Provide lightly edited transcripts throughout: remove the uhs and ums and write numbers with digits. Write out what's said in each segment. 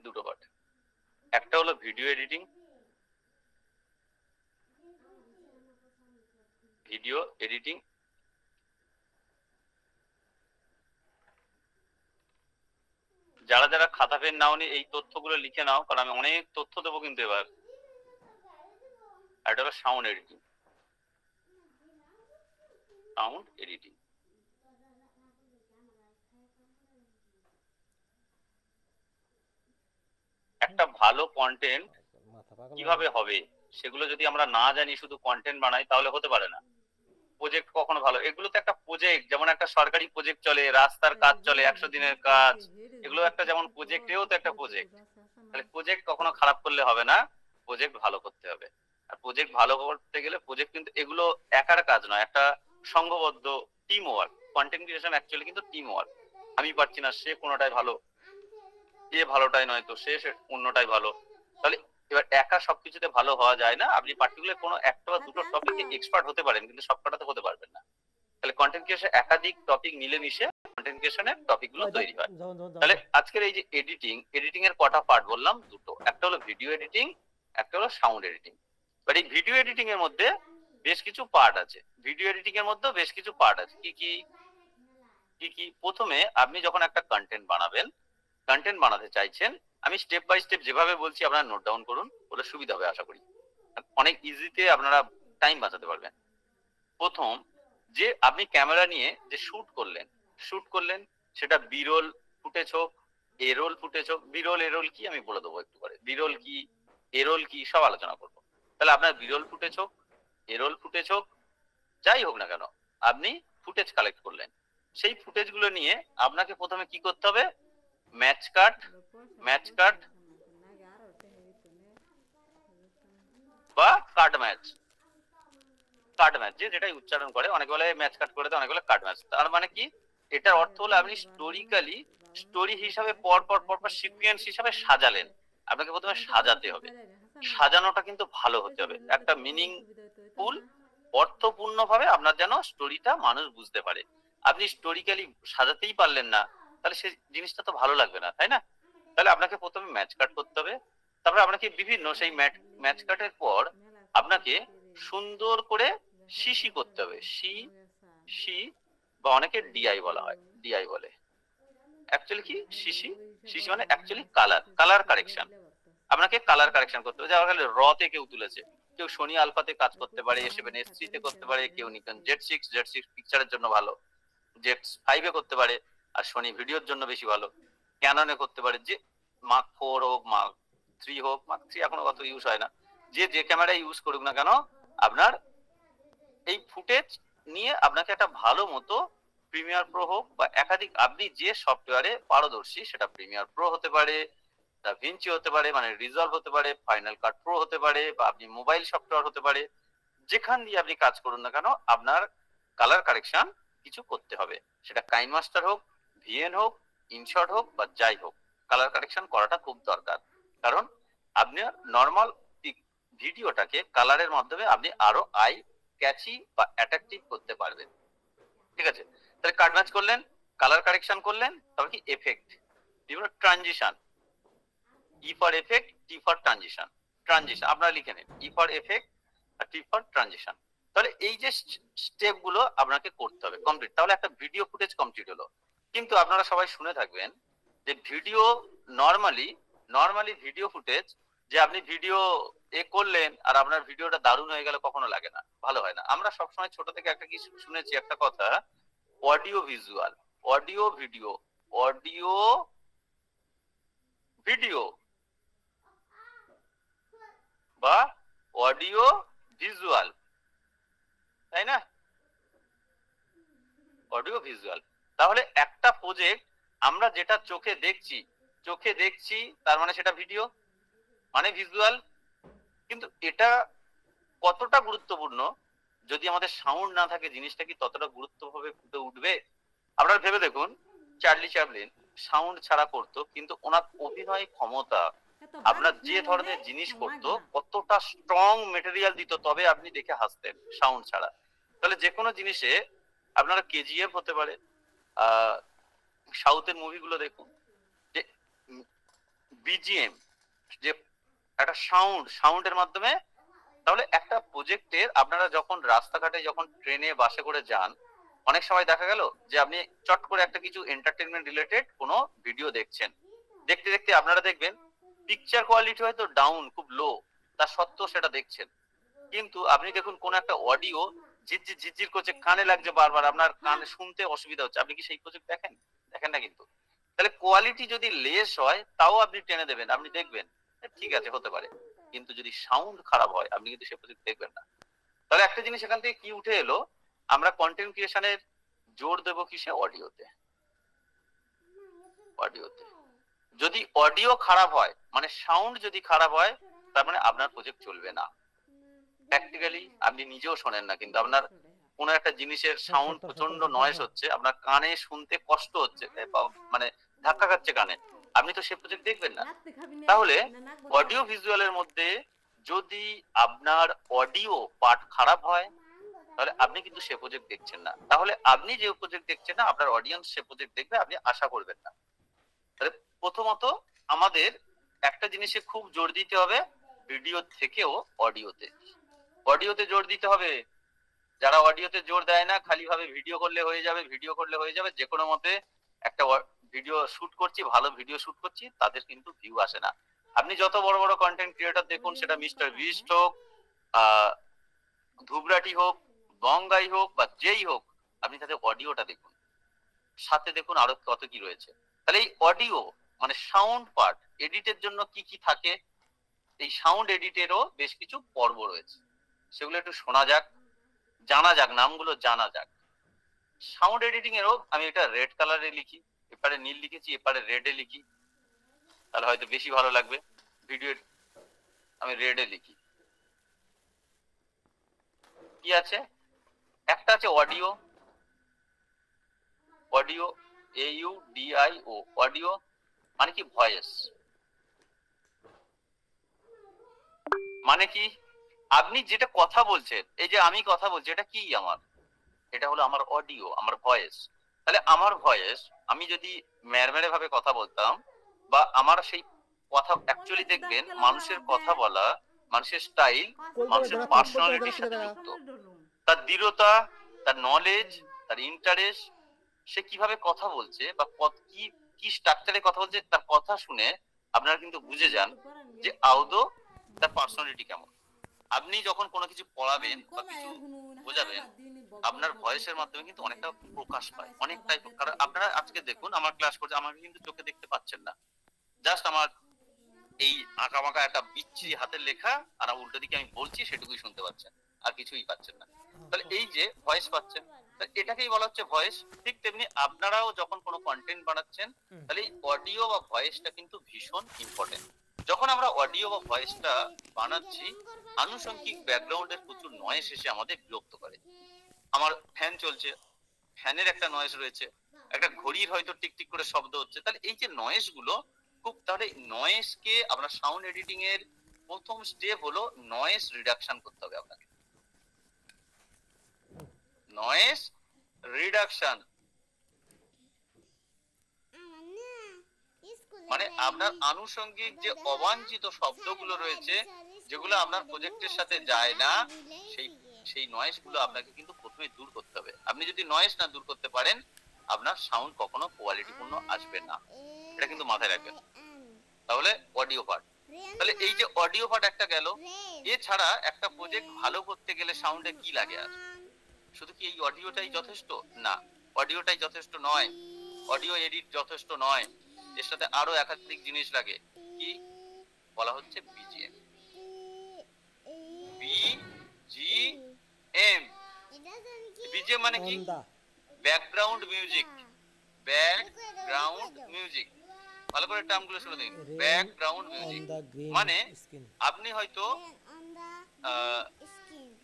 দুটো পার্ট। একটা হলো ভিডিও এডিটিং, ভিডিও এডিটিং যারা যারা খাতা পেন নাওনি এই তথ্যগুলো লিখে নাও, কারণ আমি অনেক তথ্য দেবো কিন্তু এবার। আর এটা হলো সাউন্ড এডিটিং, সাউন্ড এডিটিং। একটা ভালো কন্টেন্ট কিভাবে হবে সেগুলো যদি আমরা না জানি, শুধু কন্টেন্ট বানাই, তাহলে হতে পারে না। প্রজেক্ট কখনো ভালো, এগুলো তো একটা প্রজেক্ট, যেমন একটা সরকারি প্রজেক্ট চলে, রাস্তার কাজ চলে, 100 দিনের কাজ, এগুলো একটা যেমন প্রজেক্ট, এও তো একটা প্রজেক্ট। তাহলে প্রজেক্ট কখনো খারাপ করলে হবে না, প্রজেক্ট ভালো করতে হবে। আর প্রজেক্ট ভালো করতে গেলে প্রজেক্ট কিন্তু এগুলো একার কাজ নয়, একটা সংঘবদ্ধ team work. Content creation actually কিন্তু টিম ওয়ার্ক। আমি পারছি না, সে কোনোটাই ভালো, এ ভালোটাই নয় তো সে অন্যটাই ভালো। তাহলে এবার একা সবকিছুতে ভালো হওয়া যায় না। আপনি পার্টিকুলার কোনো একটা বা দুটো টপিকে এক্সপার্ট হতে পারেন, কিন্তু সবকটাতে হতে পারবেন না। তাহলে কন্টেন্ট ক্রিয়েশন একাধিক টপিক মিলেমিশে কন্টেন্ট ক্রিয়েশনের টপিক গুলো তৈরি হয়। তাহলে আজকের এই যে এডিটিং, এডিটিং এর কটা পার্ট বললাম? দুটো। একটা হলো ভিডিও এডিটিং, একটা হলো সাউন্ড এডিটিং। বাট এই ভিডিও এডিটিং এর মধ্যে বেশ কিছু পার্ট আছে, ভিডিও এডিটিং এর মধ্যে বেশ কিছু পার্ট আছে। কি কি কি কি? প্রথমে আপনি যখন একটা কন্টেন্ট বানাবেন, কন্টেন্ট বানাতে চাইছেন, আমি স্টেপ বাই স্টেপ যেভাবে বলছি আপনারা নোট ডাউন করুন, ওটা সুবিধা হবে আশা করি। অনেক ইজিতে আপনারা টাইম বাঁচাতে পারবেন। প্রথম, যে আপনি ক্যামেরা নিয়ে যে শুট করলেন, সেটা বিরোল ফুটেজ হোক, এরোল ফুটেজ হোক। বিরোল এরোল কি আমি বলে দেবো একটু পরে, বিরোল কি এরোল কি সব আলোচনা করবো। তাহলে আপনার বিরোল ফুটেজ হোক, এরোল ফুটেজ হোক, যাই হোক না কেন, আপনি ফুটেজ কালেক্ট করলেন। সেই ফুটেজ গুলো নিয়ে আপনাকে প্রথমে কি করতে হবে? ম্যাচ কাট, ম্যাচ কাট বা কাট ম্যাচ, কাট ম্যাচ, যে যেটাই উচ্চারণ করে, অনেকে বলে ম্যাচ কাট করে দেয়, অনেকে বলে কাট ম্যাচ। তার মানে কি? এটার অর্থ হলো আপনি স্টোরিক্যালি, স্টোরি হিসাবে পর পর পর পর সিকুয়েন্স হিসাবে সাজালেন। আপনাকে প্রথমে সাজাতে হবে, সাজানোটা কিন্তু ভালো হতে হবে, একটা মিনিংফুল, অর্থপূর্ণ ভাবে আপনার যেন স্টোরিটা মানুষ বুঝতে পারে। আপনি স্টোরিক্যালি সাজাতেই পারলেন না, তাহলে সেই জিনিসটা তো ভালো লাগবে না, তাই না? তাহলে আপনাকে প্রথমে ম্যাচ কাট করতে হবে, তারপরে আপনাকে বিভিন্ন সেই ম্যাচ কাটের পর আপনাকে সুন্দর করে সিসি করতে হবে। সি সি বা অনেকে ডিআই বলা হয়, ডিআই বলে। অ্যাকচুয়ালি কি সিসি? সিসি মানে অ্যাকচুয়ালি কালার, কালার কারেকশন। আপনাকে কালার কারেকশন করতে হবে। যারা র তে কেউ তুলেছে, কেউ সোনি আলফাতে কাজ করতে পারে, A7S3 তে করতে পারে, কেউ নিকন Z6 পিকচারের জন্য ভালো, Z5 এ করতে পারে, আর সোনি ভিডিওর জন্য বেশি ভালো। ক্যাননে করতে পারে, যে মার্ক 4 হোক, মার্ক 3 হোক, মার্ক 3 এখনো অত ইউজ হয় না, যে যে ক্যামেরা ইউজ করুক না কেন, আপনার এই ফুটেজ নিয়ে আপনাকে একটা ভালো মতো প্রিমিয়ার প্রো হোক বা একাধিক, আপনি যে সফটওয়্যারে পারদর্শী, সেটা প্রিমিয়ার প্রো হতে পারে, দা ভিঞ্চি হতে পারে, মানে রিজলভ হতে পারে, ফাইনাল কাট প্রো হতে পারে, বা আপনি মোবাইল সফটওয়্যার হতে পারে, যেখান দিয়ে আপনি কাজ করুন না কেন, আপনার কালার কারেকশন কিছু করতে হবে। সেটা কাইনমাস্টার হোক, ভিএন হোক, ইনশট হোক, বা যাই হোক, কালার কারেকশন করাটা খুব দরকার। কারণ আপনি নর্মাল ভিডিওটাকে কালারের মাধ্যমে আপনি আরো আই ক্যাচি বা অ্যাট্রাকটিভ করতে পারবেন। ঠিক আছে? তাহলে কাট ম্যাচ করলেন, কালার কারেকশন করলেন, তারপর কি এফেক্ট, বিভিন্ন transition, E for effect, T for transition. Transition আপনারা লিখে নিন, ই ফর এফেক্ট আর টি ফর ট্রানজিশন। তাহলে এই যে স্টেপ গুলো আপনাকে করতে হবে কমপ্লিট, তাহলে একটা ভিডিও ফুটেজ কমপ্লিট হলো। কিন্তু আপনারা সবাই শুনে থাকবেন যে ভিডিও নর্মালি, ভিডিও ফুটেজ, যে আপনি ভিডিও করলেন আর আপনার ভিডিওটা দারুণ হয়ে গেল, কখনো লাগে না, ভালো হয় না। আমরা সবসময় ছোট থেকে একটা কি শুনেছি, একটা কথা, audio visual, audio video, audio video বা অডিও ভিজুয়াল, তাই না? Audio visual. তাহলে একটা প্রজেক্ট আমরা যেটা চোখে দেখছি তার মানে সেটা ভিডিও, মানে ভিজুয়াল। কিন্তু এটা কতটা গুরুত্বপূর্ণ, যদি আমাদের সাউন্ড না থাকে, জিনিসটা কি ততটা গুরুত্বভাবে ফুটে উঠবে? আপনারা ভেবে দেখুন, চার্লি চ্যাপলিন সাউন্ড ছাড়া করতো, কিন্তু ওনার অভিনয় ক্ষমতা, আপনার যে ধরনের জিনিস করতো, কতটা স্ট্রং মেটেরিয়াল দিত, তবে আপনি দেখে হাসতেন সাউন্ড ছাড়া। তাহলে যে কোনো জিনিসে আপনারা কেজিএফ হতে পারে, সাউথের মুভিগুলো দেখুন, যে বিজিএম, যে একটা সাউন্ডের মাধ্যমে। তাহলে একটা প্রজেক্টের আপনারা যখন রাস্তাঘাটে যখন ট্রেনে বাসে করে যান, অনেক সময় দেখা গেল যে আপনি চট করে একটা কিছু এন্টারটেনমেন্ট রিলেটেড কোনো ভিডিও দেখছেন, দেখতে দেখতে আপনারা দেখবেন পিকচার কোয়ালিটি হয়তো ডাউন, খুব লো, তা সত্ত্বেও সেটা দেখছেন। কিন্তু আপনি দেখুন কোন একটা অডিও ঝিরঝির ঝিরঝির করছে, কানে লাগছে বারবার, আপনার কানে শুনতে অসুবিধা হচ্ছে, আপনি কি সেই প্রজেক্ট দেখেন? দেখেন না কিন্তু। তাহলে কোয়ালিটি যদি লেস হয় তাও আপনি টেনে দেবেন, আপনি দেখবেন ঠিক আছে হতে পারে, কিন্তু যদি সাউন্ড খারাপ হয় আপনি কিন্তু সে প্রজেক্ট দেখবেন না। তাহলে একটা জিনিস এখান থেকে কি উঠে এলো, আমরা কন্টেন্ট ক্রিয়েশনের জোর দেবো কিসে? অডিওতে। অডিওতে যদি অডিও খারাপ হয়, মানে সাউন্ড যদি খারাপ হয়, তার মানে আপনার প্রজেক্ট চলবে না। প্র্যাকটিক্যালি আপনি নিজেও শোনেন না, কিন্তু আপনার কোন একটা জিনিসের সাউন্ড প্রচন্ড নয়েজ হচ্ছে, আপনার কানে শুনতে কষ্ট হচ্ছে, মানে ধাক্কা খাচ্ছে কানে, আপনি তো সে প্রজেক্ট দেখবেন না। তাহলে অডিও ভিজুয়ালের মধ্যে যদি আপনার অডিও পার্ট খারাপ হয়, তাহলে আপনি কিন্তু সে প্রজেক্ট দেখছেন না। তাহলে আপনি যে প্রজেক্ট দেখছেন না, আপনার অডিয়েন্স সে প্রজেক্ট দেখবে, আপনি আশা করবেন না। তাহলে প্রথমত আমাদের একটা জিনিসে খুব জোর দিতে হবে, ভিডিও থেকেও অডিওতে। অডিওতে জোর দিতে হবে। যারা অডিওতে জোর দেয় না, খালি ভাবে ভিডিও করলে হয়ে যাবে, ভিডিও করলে হয়ে যাবে, যে কোনো মতে একটা ভিডিও শুট করছি, ভালো ভিডিও শুট করছি, তাদের কিন্তু ভিউ আসে না। আপনি যত বড় বড় কন্টেন্ট ক্রিয়েটর দেখুন, সেটা মিস্টার বিস্ট হোক, ধুবরাটি হোক, বঙ্গাই হোক, বা যেই হোক, আপনি তাদের অডিওটা দেখুন, সাথে দেখুন আরো কত কি রয়েছে। তাহলে এই অডিও মানে সাউন্ড পার্ট এডিটের জন্য কি কি থাকে, এই সাউন্ড এডিটেরও বেশ কিছু পর্ব রয়েছে, সেগুলো একটু শোনা যাক, জানা যাক, নামগুলো জানা যাক। সাউন্ড এডিটিং এরও আমি এটা রেড কালারে লিখি, এপারে নীল লিখেছি, এপারে রেডে লিখি, তাহলে হয়তো বেশি ভালো লাগবে। ভিডিও আমি রেডে লিখি। কি আছে? একটা আছে অডিও, অডিও AUDIO, অডিও মানে কি? ভয়েস। মানে কি? আপনি যেটা কথা বলছেন, এই যে আমি কথা বলছি, এটা কি আমার? এটা হলো আমার অডিও, আমার ভয়েস। তাহলে আমার ভয়েস, আমি যদি ম্যারমেরে ভাবে কথা বলতাম, বা আমার সেই কথা অ্যাকচুয়ালি দেখবেন মানুষের কথা বলা, মানুষের স্টাইল, মানুষের পার্সোনালিটির সাথে যুক্ত। তার দৃঢ়তা, তার নলেজ, তার ইন্টারেস্ট, সে কিভাবে কথা বলছে বা কি কি স্ট্রাকচারে কথা বলছে, তার কথা শুনে আপনারা কিন্তু বুঝে যান যে আদৌ তার পার্সোনালিটি কেমন। আপনি যখন কোনো কিছু পড়াবেন বা কিছু বোঝাবেন, আপনার ভয়েসের মাধ্যমে কিন্তু অনেকটা প্রকাশ পায়, অনেকটাই। কারণ আপনারা আজকে দেখুন আমার ক্লাস করছে, আমাকে কিন্তু চোখে দেখতে পাচ্ছেন না, জাস্ট আমার এই আঁকা বাঁকা একটা বিচ্ছিরি হাতের লেখা, আর উল্টো দিকে আমি বলছি সেটুকুই শুনতে পাচ্ছেন, আর কিছুই পাচ্ছেন না। তাহলে এই যে ভয়েস পাচ্ছেন, এটাকেই বলা হচ্ছে ভয়েস। ঠিক তেমনি আপনারাও যখন কোনো কন্টেন্ট বানাচ্ছেন, তাহলে অডিও বা ভয়েসটা কিন্তু ভীষণ ইম্পর্টেন্ট। যখন আমরা অডিও বা ভয়েসটা বানাচ্ছি, আনুষঙ্গিক ব্যাকগ্রাউন্ডের প্রচুর নয়েজ এসে আমাদের বিরক্ত করে। আমার ফ্যান চলছে, ফ্যানের একটা নয়েজ রয়েছে, একটা ঘড়ির হয়তো টিকটিক করে শব্দ হচ্ছে, তাহলে এই যে নয়েজ গুলো খুব, তাহলে নয়েজ কে আমরা সাউন্ড এডিটিং এর প্রথম স্টেপ হলো নয়েজ রিডাকশন করতে হবে আপনাকে। নয়েজ রিডাকশন মানে আপনার আনুষঙ্গিক যে অবাঞ্ছিত শব্দগুলো রয়েছে, যেগুলো আপনার প্রজেক্টের সাথে যায় না, সেই নয়েজ গুলো আপনাকে কিন্তু প্রথমে দূর করতে হবে। আপনি যদি নয়েজ না দূর করতে পারেন, আপনার সাউন্ড কখনো কোয়ালিটিপূর্ণ আসবে না, এটা কিন্তু মাথায় রাখবেন। তাহলে অডিও পার্ট, তাহলে এই যে অডিও পার্ট একটা গেল। এছাড়া একটা প্রজেক্ট ভালো করতে গেলে সাউন্ডে কি লাগে? আর শুধু কি এই অডিওটাই যথেষ্ট? না, অডিওটাই যথেষ্ট নয়, অডিও এডিট যথেষ্ট নয়, এর সাথে আরো একাধিক জিনিস লাগে। কি বলা হচ্ছে? বিজিএম। বিজিএম, বিজিএম মানে কি? Background music. ব্যাকগ্রাউন্ড মিউজিক, ভালো করে টার্মগুলো শুনে দিন। ব্যাকগ্রাউন্ড মিউজিক মানে আপনি হয়তো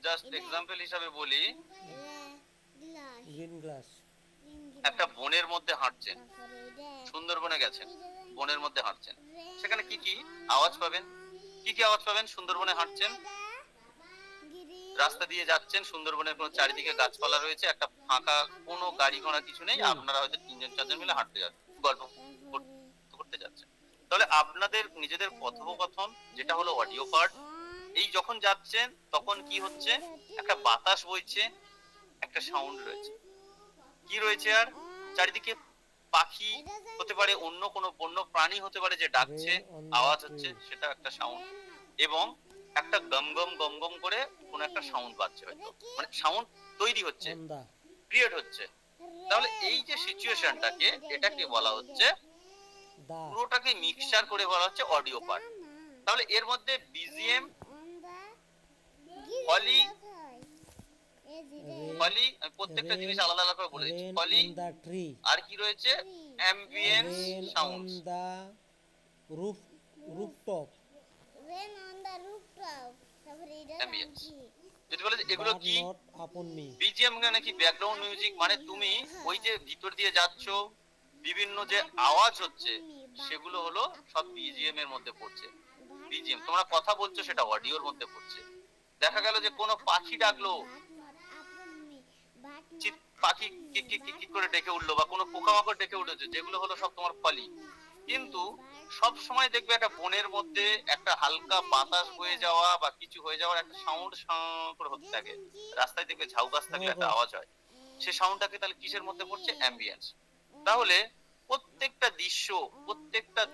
জাস্ট এক্সাম্পল হিসাবে বলি, একটা বনের মধ্যে হাঁটছেন, সুন্দরবনে গেছেন, বনের মধ্যে হাঁটছেন, সেখানে কি কি আওয়াজ পাবেন? কি কি আওয়াজ পাবেন? সুন্দরবনে হাঁটছেন, রাস্তা দিয়ে যাচ্ছেন, সুন্দরবনের কোনো চারিদিকে গাছপালা রয়েছে, একটা ফাঁকা, কোনো গাড়ি ঘোড়া কিছু নেই, আপনারা হয়তো 3 জন 4 জন মিলে হাঁটতে যাচ্ছেন, গল্প করতে যাচ্ছেন। তাহলে আপনাদের নিজেদের কথোপকথন যেটা হলো অডিও পার্ট, এই যখন যাচ্ছেন তখন কি হচ্ছে, একটা বাতাস বইছে, একটা সাউন্ড রয়েছে, কি রয়েছে, আর চারিদিকে পাখি হতে পারে, অন্য কোনো বন্য প্রাণী হতে পারে যে ডাকছে, আওয়াজ হচ্ছে, সেটা একটা সাউন্ড, এবং একটা গম গম গম গম করে কোনো একটা সাউন্ড পাচ্ছে, হয়তো মানে সাউন্ড তৈরি হচ্ছে, ক্রিয়েট হচ্ছে। তাহলে এই যে সিচুয়েশনটাকে, এটাকে বলা হচ্ছে, পুরোটাকে মিক্সচার করে বলা হচ্ছে অডিও পার্ট। তাহলে এর মধ্যে বিজিএম, পলি, পলি, আমি প্রত্যেকটা জিনিস আলাদা আলাদা করে বলে দিচ্ছি, পলি, আর কি রয়েছে, অ্যাম্বিয়েন্স সাউন্ডস, rooftop, অ্যাম্বিয়েন্স। যদি বলে এগুলো কি, বিজিএম মানে কি, ব্যাকগ্রাউন্ড মিউজিক, মানে তুমি ওই যে ভিতর দিয়ে যাচ্ছ, বিভিন্ন যে আওয়াজ হচ্ছে সেগুলো হলো সব বিজিএম এর মধ্যে পড়ছে। বিজিএম, তোমরা কথা বলছো সেটা অডিওর মধ্যে পড়ছে। দেখা গেল যে কোনো পাখি ডাকলো, পাখি কি করে ডেকে উঠলো, বা কোনো পোকামাকড় ডেকে উঠেছে, যেগুলো হলো সব তোমার পলি। কিন্তু সব সময় দেখবে একটা বনের মধ্যে একটা হালকা বাতাস বয়ে যাওয়া বা কিছু হয়ে যাওয়ার একটা সাউন্ড করে হতে থাকে, রাস্তায় দেখবে ঝাউ গাছ থাকলে একটা আওয়াজ হয়, সেই সাউন্ডটাকে তাহলে কিসের মধ্যে পড়ছে, অ্যাম্বিয়েন্স। তাহলে প্রত্যেকটা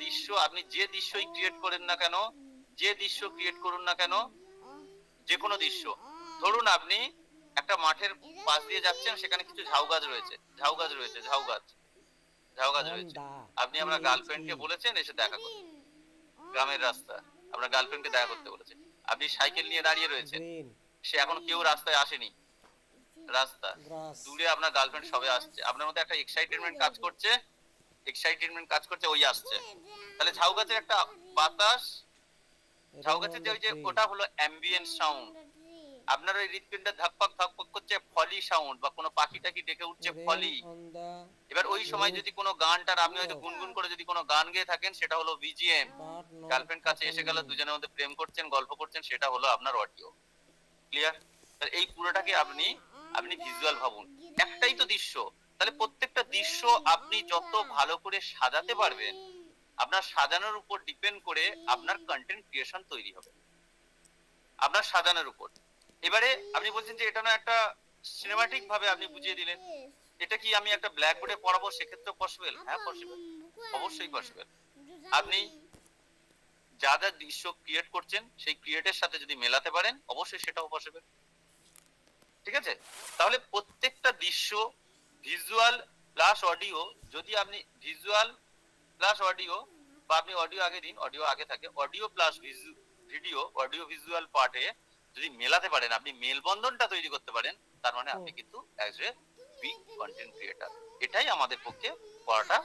দৃশ্য আপনি যে দৃশ্যই ক্রিয়েট করেন না কেন, যে দৃশ্য ক্রিয়েট করুন না কেন, যে কোনো দৃশ্য, ধরুন আপনি একটা মাঠের পাশ দিয়ে যাচ্ছেন, সেখানে কিছু ঝাউ গাছ রয়েছে, ঝাউ গাছ রয়েছে, ঝাউ গাছ রয়েছে, আপনি আপনার গার্লফ্রেন্ডকে বলেছেন এসে দেখা করতে, গ্রামের রাস্তা, আপনার গার্লফ্রেন্ডকে দেখা করতে বলেছেন, আপনি সাইকেল নিয়ে দাঁড়িয়ে রয়েছেন, সে এখন কেউ রাস্তায় আসেনি, রাস্তা দূরে আপনার গার্লফ্রেন্ড সবে আসছে, আপনার মধ্যে একটা এক্সাইটেডমেন্ট কাজ করছে, ওই আসছে। তাহলে ঝাউ গাছের একটা বাতাস, ঝাউ গাছের যে ওটা হলো অ্যাম্বিয়েন্ট সাউন্ড। আপনার ওই হৃৎপিণ্ডে ধাকপাক করছে, ফলি সাউন্ড, বা কোনো পাখি টাকি ডেকে উঠছে, ফলি। এবার ওই সময় যদি কোনো গানটার আপনি হয়তো গুনগুন করে যদি কোনো গান গেয়ে থাকেন, সেটা হলো বিজিএম। গার্লফ্রেন্ড কাছে এসে গেল, দুজনের মধ্যে প্রেম করছেন, গল্প করছেন, সেটা হলো আপনার অডিও। ক্লিয়ার? এই পুরোটাকে আপনি ভিজুয়াল ভাবুন, একটাই তো দৃশ্য। তাহলে প্রত্যেকটা দৃশ্য আপনি যত ভালো করে সাজাতে পারবেন, আপনার সাজানোর উপর ডিপেন্ড করে আপনার কন্টেন্ট ক্রিয়েশন তৈরি হবে, আপনার সাজানোর উপর। এবারে আপনি বলছেন যে এটা না একটা সিনেমাটিক ভাবে আপনি বুঝিয়ে দিলেন, এটা কি আমি একটা ব্ল্যাক বোর্ডে পড়াবো, সেক্ষেত্রে পসিবল? হ্যাঁ পসিবল, অবশ্যই পসিবল। আপনি যা যা দৃশ্য ক্রিয়েট করছেন সেই ক্রিয়েটের সাথে যদি মেলাতে পারেন, অবশ্যই সেটাও পসিবল। ঠিক আছে? তাহলে প্রত্যেকটা দৃশ্য ভিজুয়াল প্লাস অডিও, যদি আপনি ভিজুয়াল প্লাস অডিও, বা আপনি অডিও আগে দিন, অডিও আগে থাকে, audio plus video, audio visual পার্টে যদি মেলাতে পারেন, আপনি মেলবন্ধনটা তৈরি করতে পারেন, তার মানে আপনি কিন্তু as a big content creator. এটাই আমাদের পক্ষে করাটা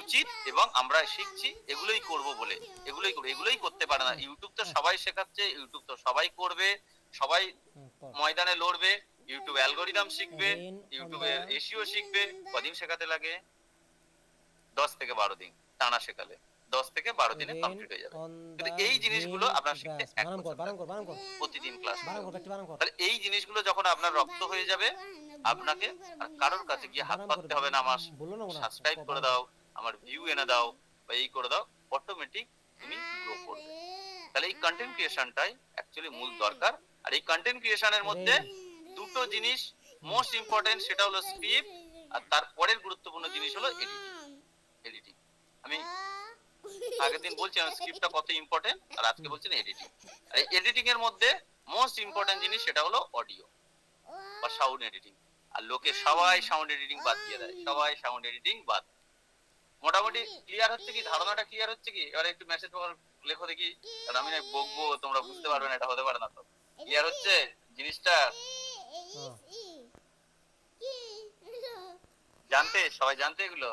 উচিত, এবং আমরা শিখছি এগুলোই করব বলে, এগুলোই করতে পারে না। ইউটিউব তো সবাই শেখাচ্ছে, ইউটিউব তো সবাই করবে, সবাই ময়দানে লড়বে, ইউটিউব অ্যালগোরিদম শিখবে, ইউটিউবের এসইও শিখবে। কদিন শেখাতে লাগে? 10 থেকে 12 দিন টানা শেখালে 10 থেকে 12 দিনে কমপ্লিট হয়ে যাবে। কিন্তু এই জিনিসগুলো আপনার শিখতে প্রতিদিন ক্লাস। তাহলে এই জিনিসগুলো যখন আপনার রপ্ত হয়ে যাবে, আপনাকে আর কারোর কাছে গিয়ে হাত পাততে হবে না, আমার সাবস্ক্রাইব করে দাও, আমার ভিউ এনে দাও, বা এই করে দাও, অটোমেটিক তুমি গ্রো করবে। তাহলে এই কন্টেন্ট ক্রিয়েশনটাই অ্যাকচুয়ালি মূল দরকার। আর এই কন্টেন্ট ক্রিয়েশনের মধ্যে দুটো জিনিস মোস্ট ইম্পর্টেন্ট, সেটা হলো স্ক্রিপ্ট, আর তারপরের গুরুত্বপূর্ণ জিনিস হলো এডিটিং। আমি আগের দিন বলছিলাম স্ক্রিপ্টটা কত ইম্পর্টেন্ট, আর আজকে বলছেন এডিটিং। আর এডিটিং এর মধ্যে মোস্ট ইম্পর্টেন্ট জিনিস সেটা হলো অডিও বা সাউন্ড এডিটিং। আর লোকে সবাই সাউন্ড এডিটিং বাদ দিয়ে দেয়, সবাই সাউন্ড এডিটিং বাদ। মোটামুটি ক্লিয়ার হচ্ছে কি? ধারণাটা ক্লিয়ার হচ্ছে কি? এবারে একটু মেসেজ লেখো দেখি, কারণ আমি না বকবো, তোমরা বুঝতে পারবে না, এটা হতে পারে না। তো ক্লিয়ার হচ্ছে জিনিসটা? জানতে সবাই জানতে এগুলো?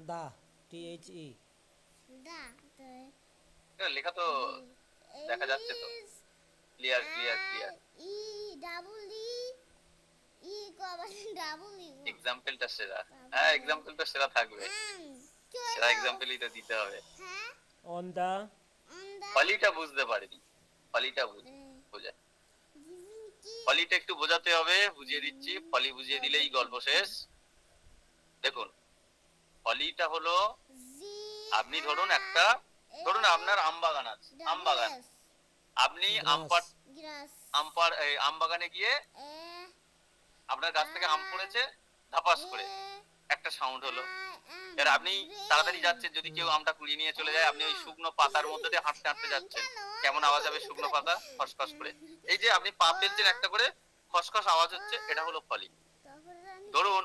দা THE লেখা তো দেখা যাচ্ছে তো, ক্লিয়ার ক্লিয়ার ক্লিয়ার। এক্সাম্পলটা সেরা, হ্যাঁ এক্সাম্পলটা সেরা থাকবে, সেরা এক্সাম্পলই তো দিতে হবে। অন দা ফলিটা বুঝতে পারিনি, ফলিটা বোঝায়, ফলিটা একটু বোঝাতে হবে, বুঝিয়ে দিচ্ছি। ফলি বুঝিয়ে দিলেই গল্প শেষ। দেখুন ফলিটা হলো, আপনি ধরুন আপনার আম বাগান আছে, আম বাগান, আপনি আম বাগানে গিয়ে আপনার গাছ থেকে আম পড়েছে, ধাপাস করে একটা সাউন্ড হলো। এবার আপনি তাড়াতাড়ি যাচ্ছেন, যদি কেউ আমটা কুড়িয়ে নিয়ে চলে যায়, আপনি ওই শুকনো পাতার মধ্যে দিয়ে হাঁটতে হাঁটতে যাচ্ছেন, কেমন আওয়াজ হবে শুকনো পাতা খসখস করে, এই যে আপনি পা ফেলছেন একটা করে খসখস আওয়াজ হচ্ছে, এটা হলো ফলি। ধরুন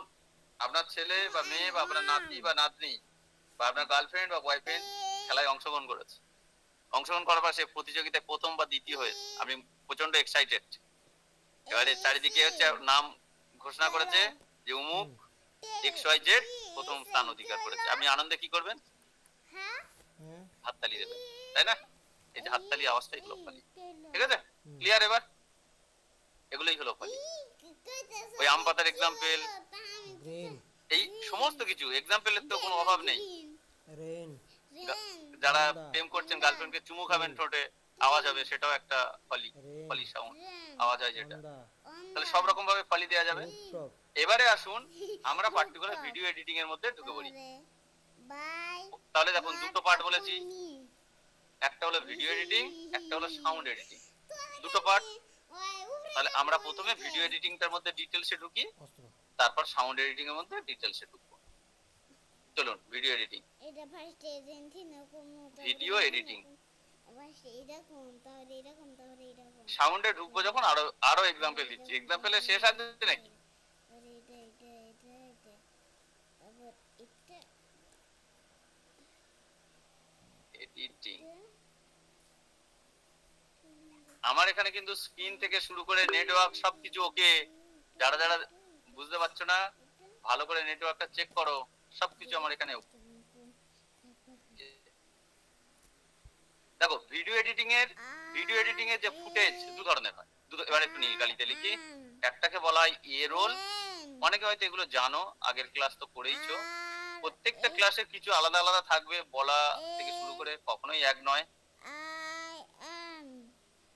আপনার ছেলে বা মেয়ে বা আপনার নাতি বা নাতনি বা আপনার গার্লফ্রেন্ড বা বয়ফ্রেন্ড খেলায় অংশগ্রহণ করেছে, অংশগ্রহণ করার পর সে প্রতিযোগিতায় প্রথম বা দ্বিতীয় হয়েছে, আপনি প্রচন্ড এক্সাইটেড, এবারে চারিদিকে হচ্ছে নাম ঘোষণা করেছে যে অমুক XYZ প্রথম স্থান অধিকার করেছে, আপনি আনন্দে কি করবেন? হাততালি দেবেন, তাই না? এই যে হাততালি আওয়াজটাই হলো ফলি। ঠিক আছে, ক্লিয়ার? এবার এগুলোই হলো ফলি। ওই আম পাতার এক্সাম্পল, এই সমস্ত কিছু এক্সাম্পলের তো কোনো অভাব নেই। যারা প্রেম করছেন, গার্লফ্রেন্ডকে চুমু খাবেন, ঠোঁটে আওয়াজ হবে, সেটাও একটা ফলি, ফলি সাউন্ড আওয়াজ হয় যেটা। তাহলে সব রকম ভাবে ফলি দেওয়া যাবে। এবারে আসুন আমরা পার্টিকুলার ভিডিও এডিটিং এর মধ্যে ঢুকে পড়ি। তাহলে দেখুন দুটো পার্ট বলেছি, একটা হলো ভিডিও এডিটিং, একটা হলো সাউন্ড এডিটিং, দুটো পার্ট। তাহলে আমরা প্রথমে ভিডিও এডিটিংটার মধ্যে ডিটেলসে ঢুকি, তারপর সাউন্ড এডিটিং এর মধ্যে ডিটেলসে ঢুকবো। চলুন ভিডিও এডিটিং। ভিডিও এডিটিং সাউন্ডে ঢুকবো যখন, আরো এক্সাম্পল দিচ্ছি, এক্সাম্পলে শেষ আছে নাকি? এডিটিং আমার এখানে কিন্তু স্ক্রিন থেকে শুরু করে নেটওয়ার্ক সবকিছু ওকে। যারা যারা বুঝতে পারছো না, ভালো করে নেটওয়ার্কটা চেক করো, সবকিছু আমার এখানে ওকে। দেখো ভিডিও এডিটিং এর যে ফুটেজ দু ধরনের হয়, এবার একটু নীলকালিতে লিখি। একটাকে বলা হয় এ রোল, অনেকে হয়তো এগুলো জানো, আগের ক্লাস তো করেইছো। প্রত্যেকটা ক্লাসে কিছু আলাদা আলাদা থাকবে, বলা থেকে শুরু করে কখনোই এক নয়।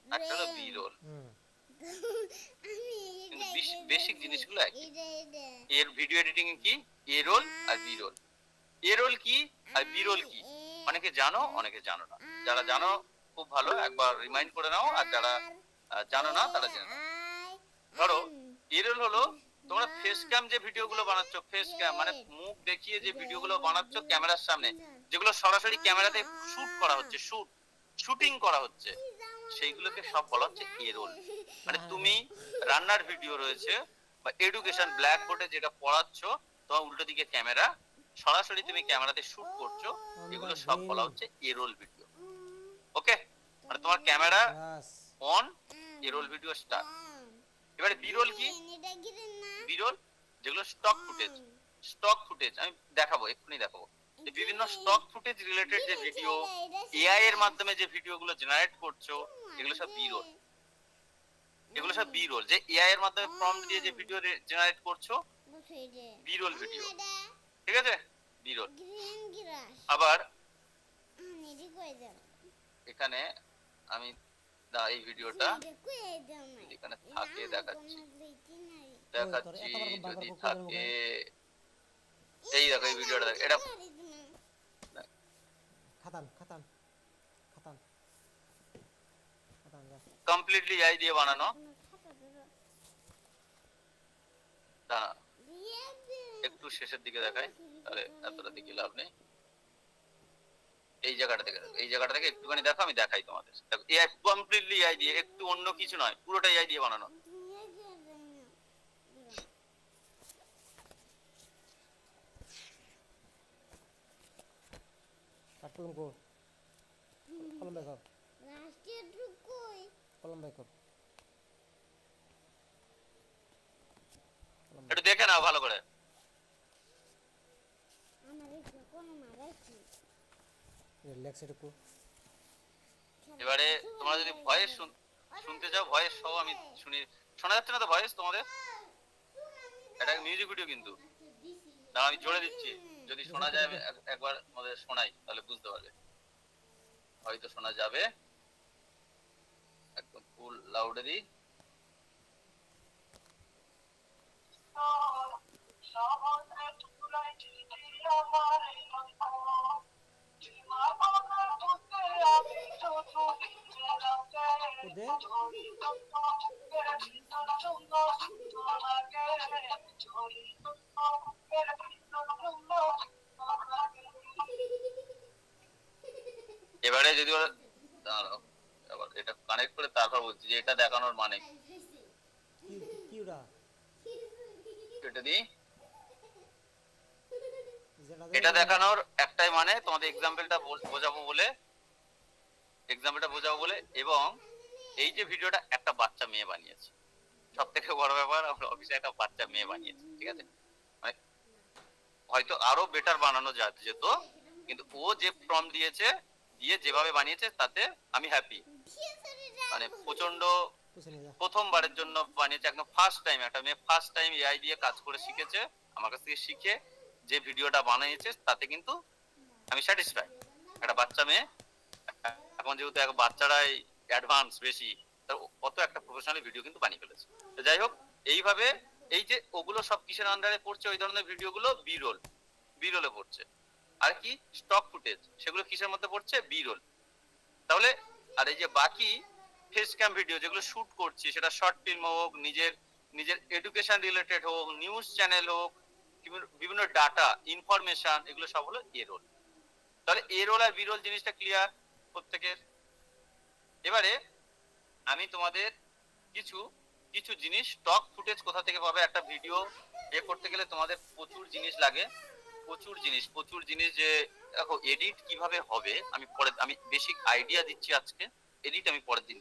একটা হলো বি রোল, কিন্তু বেসিক জিনিসগুলো একই। এর ভিডিও এডিটিং কি এ রোল আর বি রোল। এ রোল কি আর বি রোল কি অনেকে জানো, অনেকে জানো না। যারা জানো খুব ভালো, একবার রিমাইন্ড করে নাও, আর যারা জানো না তারা জেনে নাও। ধরো এ রোল হলো তোমরা ফেস ক্যাম যে ভিডিওগুলো বানাচ্ছ, ফেস ক্যাম মানে মুখ দেখিয়ে যে ভিডিওগুলো বানাচ্ছ ক্যামেরার সামনে, যেগুলো সরাসরি ক্যামেরাতে শুট করা হচ্ছে, শুটিং করা হচ্ছে, সেইগুলোকে সব বলা হচ্ছে এ রোল। মানে তুমি রান্নার ভিডিও রয়েছে বা এডুকেশন ব্ল্যাক বোর্ডে যেটা পড়াচ্ছ, তোমার উল্টো দিকে ক্যামেরা, সরাসরি তুমি ক্যামেরাতে শুট করছো, এগুলো সব বলা হচ্ছে এ রোল ভিডিও। ওকে, মানে তোমার camera on, A roll video start. এবারে বি রোল কি? বি রোল যেগুলো স্টক ফুটেজ আমি দেখাবো, এক্ষুনি দেখাবো। বিভিন্ন স্টক ফুটেজ রিলেটেড যে ভিডিও, এআই এর মাধ্যমে যে ভিডিওগুলো জেনারেট করছো, এগুলো সব বি রোল। এগুলো সব বি রোল, যে এআই এর মাধ্যমে প্রম্পট দিয়ে যে ভিডিও জেনারেট করছো, বি রোল ভিডিও। ঠিক আছে, বি রোল। আবার এখানে আমি এই ভিডিওটা এখানে থাকে দেখাচ্ছি যদি থাকে, এই দেখো এই ভিডিওটা দেখ, এটা কমপ্লিটলি এআই দিয়ে বানানো। দাঁড়া একটু শেষের দিকে দেখাই, তাহলে এতটা দিকে লাভ নেই। এই জায়গাটা থেকে দেখো, এই জায়গাটা থেকে একটুখানি দেখো, আমি দেখাই তোমাদের। দেখো এআই কমপ্লিটলি এআই দিয়ে, একটু অন্য কিছু নয়, পুরোটা এআই দিয়ে বানানো। একটু দেখে নাও ভালো করে। এবারে তোমরা যদি ভয়েস শুনতে চাও, ভয়েস সহ আমি শুনি। শোনা যাচ্ছে না তো ভয়েস তোমাদের? এটা মিউজিক ভিডিও কিন্তু, দাঁড়া আমি জোরে দিচ্ছি, যদি শোনা যায় আমি একবার তোমাদের শোনাই, তাহলে বুঝতে পারবে। হয়তো শোনা যাবে, একদম ফুল লাউডে দিই। এআই যদি দাঁড়াও আবার এটা কানেক্ট করে তারপর বলছি যে এটা দেখানোর মানে কিউরা এটা দিই যেটা এটা দেখানোর একটাই মানে তোমাদের এক্সাম্পলটা বোঝাবো বলে এবং এই যে ভিডিওটা একটা বাচ্চা মেয়ে বানিয়েছে, সব থেকে বড় ব্যাপার আমরা অফিসে একটা বাচ্চা মেয়ে বানিয়েছি, ঠিক আছে, মানে হয়তো আরো বেটার বানানো যেত, কিন্তু ও যে প্রম্পট দিয়েছে দিয়ে যেভাবে বানিয়েছে তাতে আমি হ্যাপি। মানে প্রচন্ড প্রথমবারের জন্য বানিয়েছে, একদম ফার্স্ট টাইম একটা মেয়ে ফার্স্ট টাইম এআই দিয়ে কাজ করে শিখেছে, আমার কাছ থেকে শিখে যে ভিডিওটা বানিয়েছে তাতে কিন্তু আমি স্যাটিসফাই। একটা বাচ্চা মেয়ে, এখন যেহেতু এক বাচ্চারাই অ্যাডভান্স বেশি, অত একটা প্রফেশনাল ভিডিও কিন্তু বানিয়ে ফেলেছে। তো যাই হোক, এইভাবে এই যে ওগুলো সব কিসের আন্ডারে পড়ছে, ওই ধরনের ভিডিওগুলো বি-রোলে পড়ছে। আর কি স্টক ফুটেজ, সেগুলো কিসের মধ্যে পড়ছে, বি-রোল। তাহলে আর এই যে বাকি ফেস ক্যাম ভিডিও যেগুলো শুট করছি, সেটা শর্ট ফিল্ম হোক, নিজের এডুকেশন রিলেটেড হোক, নিউজ চ্যানেল হোক, বিভিন্ন ডাটা ইনফরমেশন, এগুলো সব হলো এ রোল। তাহলে A role R B role জিনিসটা ক্লিয়ার প্রত্যেকের। এবারে আমি তোমাদের কিছু জিনিস স্টক ফুটেজ কোথা থেকে পাবে, একটা ভিডিও করতে গেলে তোমাদের প্রচুর জিনিস লাগে, প্রচুর জিনিস যে দেখো এডিট কিভাবে হবে, আমি বেসিক আইডিয়া দিচ্ছি আজকে, এডিট আমি পরের দিন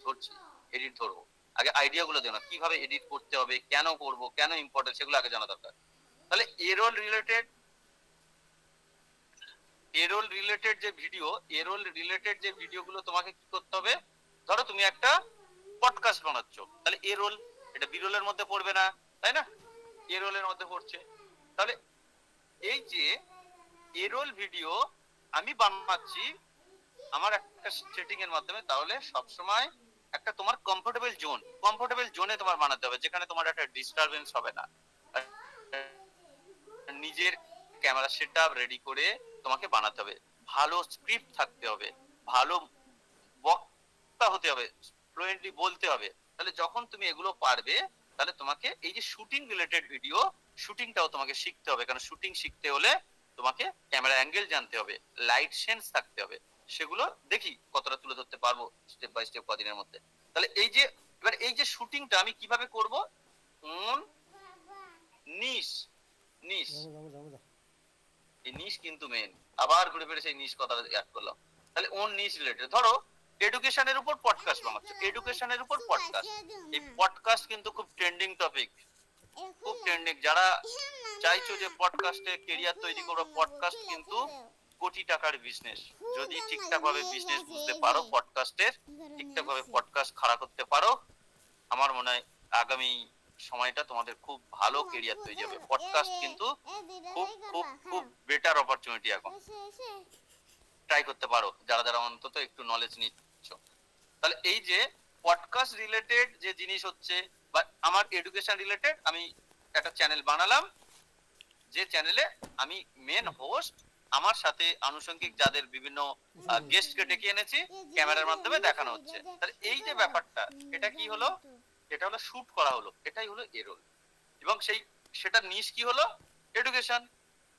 ধরবো। আগে আইডিয়া গুলো দেও না, কিভাবে এডিট করতে হবে, কেন করব, কেন ইম্পর্টেন্ট, সেগুলো আগে জানা দরকার। তাহলে এ রোল রিলেটেড যে ভিডিওগুলো তোমাকে কি করতে হবে, ধরো তুমি একটা পডকাস্ট বানাচ্ছ, তাহলে এ রোল, এটা বি রোলের মধ্যে পড়বে না, তাই না, এ রোলের মধ্যে পড়ছে। তাহলে এই যে এ রোল ভিডিও আমি বানাচ্ছি আমার একটা সেটিং এর মাধ্যমে, তাহলে সবসময় একটা তোমার কমফোর্টেবল জোনে তোমার বানাতে হবে, যেখানে তোমার একটা ডিস্টারবেন্স হবে না। নিজের ক্যামেরা সেটআপ রেডি করে তোমাকে বানাতে হবে, ভালো স্ক্রিপ্ট থাকতে হবে, ভালো বক্তা হতে হবে, ফ্লুয়েন্টলি বলতে হবে। তাহলে যখন তুমি এগুলো পারবে, তাহলে তোমাকে এই যে শুটিং রিলেটেড ভিডিও, শুটিংটাও তোমাকে শিখতে হবে, কারণ শুটিং শিখতে হলে তোমাকে ক্যামেরা অ্যাঙ্গেল জানতে হবে, লাইট সেন্স থাকতে হবে, সেগুলো দেখি কতটা তুলে ধরতে পারবো স্টেপ বাই স্টেপ কদিনের মধ্যে। তাহলে এবার এই যে শুটিংটা আমি কিভাবে করব, নিশ এই নিশ কিন্তু মেন, আবার ঘুরে ফিরে সেই নিশ কথাটা অ্যাড করলাম। তাহলে ওন নিশ রিলেটেড, ধরো এডুকেশনের উপর পডকাস্ট বানাচ্ছ, এই পডকাস্ট কিন্তু খুব ট্রেন্ডিং টপিক, খুব ট্রেন্ডিং। যারা চাইছো যে পডকাস্টে ক্যারিয়ার তৈরি করো, পডকাস্ট কিন্তু কোটি টাকার বিজনেস, যদি ঠিকঠাক ভাবে বিজনেস বুঝতে পারো, ঠিকঠাক ভাবে পডকাস্ট খাড়া করতে পারো, আমার মনে হয় আগামী সময়টা তোমাদের খুব ভালো ক্যারিয়ার তৈরি হবে। পডকাস্ট কিন্তু খুব খুব খুব বেটার অপরচুনিটি, এখন ট্রাই করতে পারো যারা অন্তত একটু নলেজ নিচ্ছ। তাহলে এই যে পডকাস্ট রিলেটেড যে জিনিস হচ্ছে, বা আমার এডুকেশন রিলেটেড, আমি একটা চ্যানেল বানালাম, যে চ্যানেলে আমি মেন হোস্ট, আমার সাথে আনুষঙ্গিক যাদের বিভিন্ন গেস্টকে ডেকে এনেছি, ক্যামেরার মাধ্যমে দেখানো হচ্ছে। তাহলে এই যে ব্যাপারটা, এটা কি হলো, এটা হলো শুট করা হলো, এটাই হলো এ রোল। এবং সেটা নিশ কি হলো, এডুকেশন।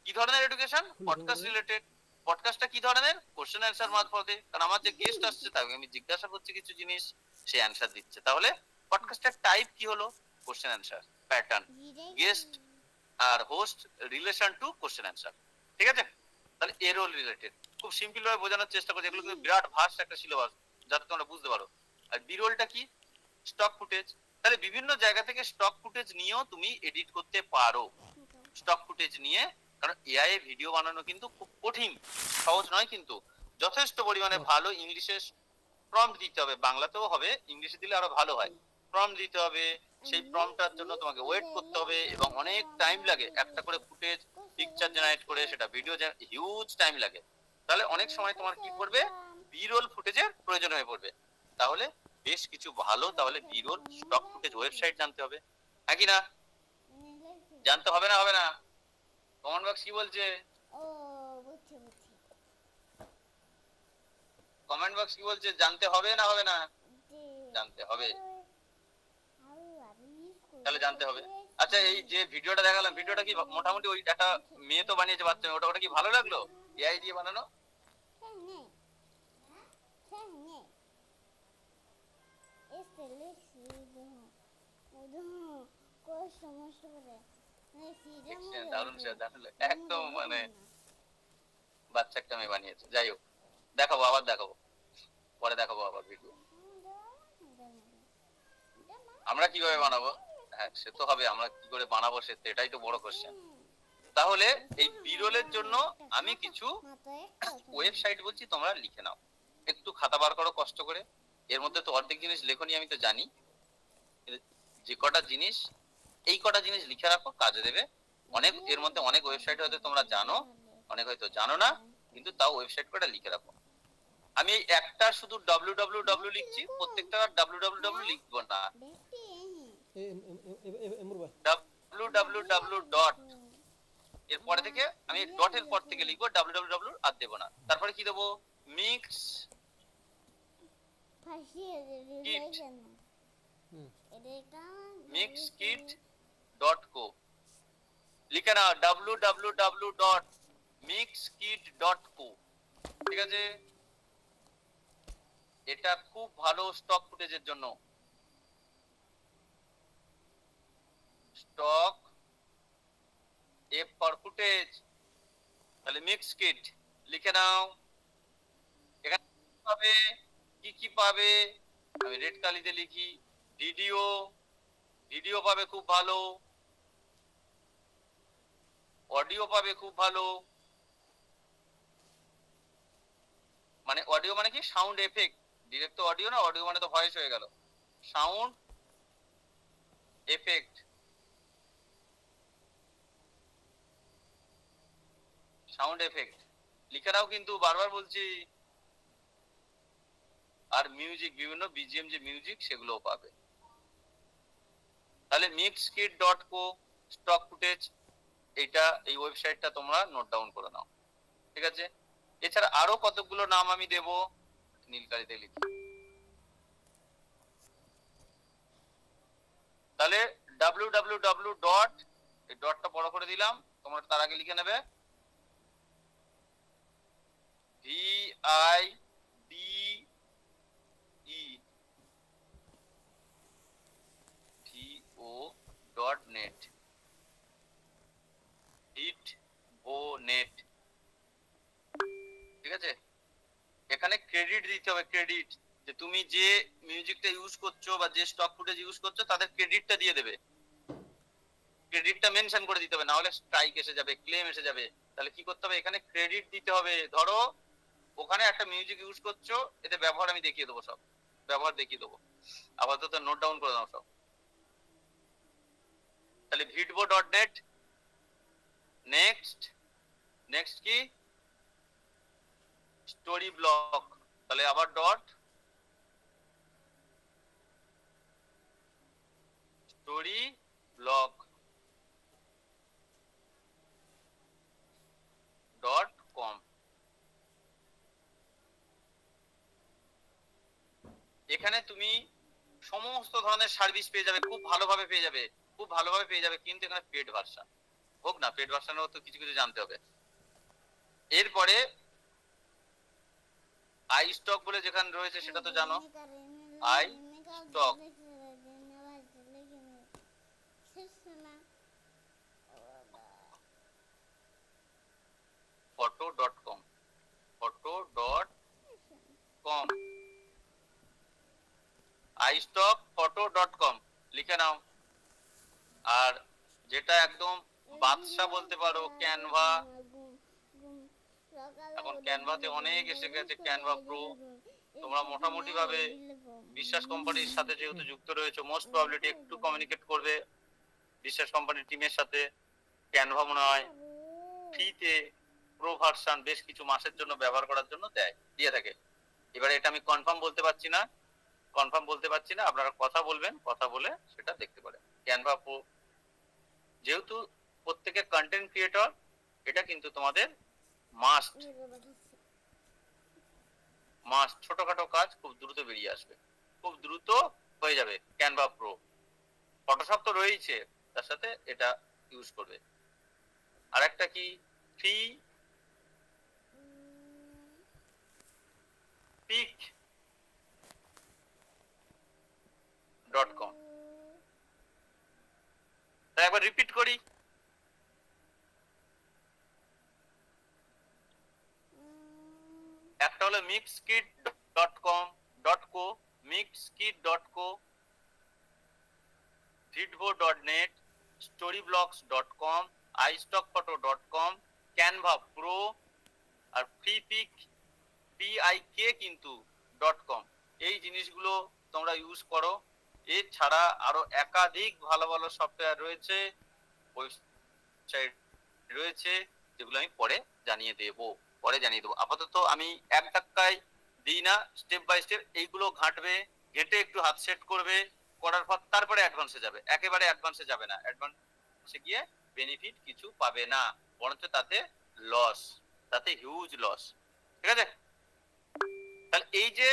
কি ধরনের এডুকেশন, পডকাস্ট রিলেটেড। পডকাস্টটা কি ধরনের, কোশ্চেন অ্যান্সার মারফতে, কারণ আমার যে গেস্ট আসছে তাকে আমি জিজ্ঞাসা করছি কিছু জিনিস, সে অ্যান্সার দিচ্ছে। তাহলে পডকাস্টের টাইপ কি হলো, কোশ্চেন অ্যান্সার প্যাটার্ন, গেস্ট আর host relation to question answer, ঠিক আছে। তাহলে এ রোল রিলেটেড খুব সিম্পল ভাবে বোঝানোর চেষ্টা করছি, এগুলো কিন্তু বিরাট ভাস্ট একটা সিলেবাস, যাতে তোমরা বুঝতে পারো। আর বি রোলটা কি, স্টক ফুটেজ। তাহলে বিভিন্ন জায়গা থেকে স্টক ফুটেজ নিয়েও তুমি এডিট করতে পারো, স্টক ফুটেজ নিয়ে, কারণ এআই এ ভিডিও বানানো কিন্তু খুব কঠিন, সহজ নয়, কিন্তু যথেষ্ট পরিমাণে ভালো ইংলিশে প্রম্পট দিতে হবে, বাংলাতেও হবে, ইংলিশে দিলে আরো ভালো হয়। প্রম্পট দিতে হবে, সেই প্রম্পটটার জন্য তোমাকে ওয়েট করতে হবে, এবং অনেক টাইম লাগে, একটা করে ফুটেজ পিকচার জেনারেট করে সেটা ভিডিও, হিউজ টাইম লাগে। তাহলে অনেক সময় তোমার কি পড়বে, বি রোল ফুটেজের প্রয়োজন হয়ে পড়বে। তাহলে বেশ কিছু ভালো, তাহলে B roll stock footage website জানতে হবে, হ্যাঁ কি না, জানতে হবে না, হবে না? কমেন্ট বক্স কি বলছে, কমেন্ট বক্স কি বলছে, জানতে হবে না হবে না? জানতে হবে, তাহলে জানতে হবে। আচ্ছা, এই যে ভিডিওটা দেখালাম, ভিডিওটা কি মোটামুটি ওই একটা মেয়ে তো বানিয়েছে, বাচ্চা মেয়ে, ওটা কি ভালো লাগলো এআই দিয়ে বানানো? Este Lexi, কোনো সমস্যা করে দারুণ সে দারুণ একদম মানে বাচ্চা একটা মেয়ে বানিয়েছে। যাই হোক, দেখাবো আবার, দেখাবো পরে, দেখাবো আবার ভিডিও। আমরা কিভাবে বানাবো, হ্যাঁ সে তো হবে, আমরা কি করে বানাবো সে তো, এটাই তো বড় কোশ্চেন। তাহলে এই বিরলের জন্য আমি কিছু ওয়েবসাইট বলছি, তোমরা লিখে নাও, একটু খাতা বার করো কষ্ট করে। এর মধ্যে তো অর্ধেক জিনিস লেখনি আমি তো জানি, যে কটা জিনিস, এই কটা জিনিস লিখে রাখো, কাজে দেবে অনেক। এর মধ্যে অনেক ওয়েবসাইট হয়তো তোমরা জানো, অনেক হয়তো জানো না, কিন্তু তাও ওয়েবসাইট কটা লিখে রাখো। আমি এই একটা শুধু www লিখছি, প্রত্যেকটা www লিখবো না, www ডট, এরপরে থেকে আমি ডটের পর থেকে লিখবো www, আর দেবো না। তারপরে কি দেবো, মিক্স কিট ডট কো, লিখে নাও www ডট মিক্সকিট ডট কো। ঠিক আছে, এটা খুব ভালো স্টক ফুটেজের জন্য। স্টক এফ ফর ফুটেজ, তাহলে মিক্সকিট লিখে নাও। এখানে পাবে, কি কি পাবে, আমি রেড কালিতে লিখি, ভিডিও, ভিডিও পাবে খুব ভালো, অডিও পাবে খুব ভালো, মানে অডিও মানে কি, সাউন্ড এফেক্ট, ডিরেক্ট তো অডিও না, অডিও মানে তো ভয়েস হয়ে গেল, সাউন্ড এফেক্ট, সাউন্ড এফেক্ট লিখে নাও কিন্তু, বারবার বলছি। আর মিউজিক, বিভিন্ন বিজিএম যে মিউজিক সেগুলোও পাবে। তাহলে মিক্সকিট ডট কো, স্টক ফুটেজ, এইটা, এই ওয়েবসাইটটা তোমরা নোট ডাউন করে নাও। ঠিক আছে, এছাড়া আরো কতগুলো নাম আমি দেব, নীলকালিতে লিখি। তাহলে www ডট, এই ডটটা বড় করে দিলাম, তোমরা তার আগে লিখে নেবে VIDEVO.net, VIDEVO.net। ঠিক আছে, এখানে ক্রেডিট দিতে হবে, ক্রেডিট, যে তুমি যে মিউজিকটা ইউজ করছো বা যে স্টক ফুটেজ ইউজ করছো তাদের ক্রেডিটটা দিয়ে দেবে, ক্রেডিটটা মেনশন করে দিতে হবে, না হলে স্ট্রাইক এসে যাবে, ক্লেম এসে যাবে। তাহলে কি করতে হবে, এখানে ক্রেডিট দিতে হবে। ধরো ওখানে একটা মিউজিক ইউজ করছো, এতে ব্যবহার আমি দেখিয়ে দেবো, সব ব্যবহার দেখিয়ে দেবো, আপাতত নোট ডাউন করে নাও সব। তাহলে vidvo.net, নেক্সট, নেক্সট কি, স্টোরি ব্লক, তাহলে আবার dot, story block dot com. এখানে তুমি সমস্ত ধরনের সার্ভিস পেয়ে যাবে, খুব ভালোভাবে পেয়ে যাবে, খুব ভালোভাবে পেয়ে যাবে, কিন্তু এখানে পেড ভার্সন হোক না, পেড ভার্সনেও তো কিছু কিছু জানতে হবে। এরপরে আই স্টক বলে যেখানে রয়েছে সেটা তো জানো, I stock, photo.com, photo.com, iStock.photo.com লিখে নাও। আর যেটা একদম বাদশা বলতে পারো, ক্যানভা, এখন ক্যানভাতে অনেক এসে গেছে, ক্যানভা প্রো, তোমরা মোটামুটি ভাবে বিশ্বাস কোম্পানির সাথে যেহেতু যুক্ত রয়েছে, মোস্ট প্রবাবিলিটি একটু কমিউনিকেট করবে বিশ্বাস কোম্পানির টিমের সাথে। ক্যানভা মনে হয় ফ্রিতে প্রো ভার্সন বেশ কিছু মাসের জন্য ব্যবহার করার জন্য দিয়ে থাকে। এবারে এটা আমি কনফার্ম বলতে পারছি না, আপনারা কথা বলবেন, কথা বলে সেটা দেখতে পারেন। ক্যানভা প্রো যেহেতু প্রত্যেকের কন্টেন্ট ক্রিয়েটর, এটা কিন্তু তোমাদের মাস্ট, ছোটখাটো কাজ খুব দ্রুত বেরিয়ে আসবে, খুব দ্রুত হয়ে যাবে। ক্যানভা প্রো, ফটোশপ তো রয়েছে, তার সাথে এটা ইউজ করবে। আর একটা কি, পিক .com। তাই একবার রিপিট করি, একটা হলো mixkit.com.co, mixkit.co, vidvo.net, storyblocks.com, istockphoto.com, canva pro, আর ফ্রিপিক PIK কিন্তু .com। এই জিনিসগুলো তোমরা ইউজ করো। এছাড়া আরো একাধিক ভালো ভালো সফটওয়্যার রয়েছে, ওয়েবসাইট রয়েছে, যেগুলো আমি পরে জানিয়ে দেবো। আপাতত আমি এক ধাক্কায় দিই না, স্টেপ বাই স্টেপ এইগুলো ঘাঁটবে, ঘেঁটে একটু হাত সেট করবে, করার পর তারপরে অ্যাডভান্সে যাবে। একেবারে অ্যাডভান্সে যাবে না, অ্যাডভান্সে গিয়ে বেনিফিট কিছু পাবে না, বরঞ্চ তাতে লস, তাতে হিউজ লস। ঠিক আছে? তাহলে এই যে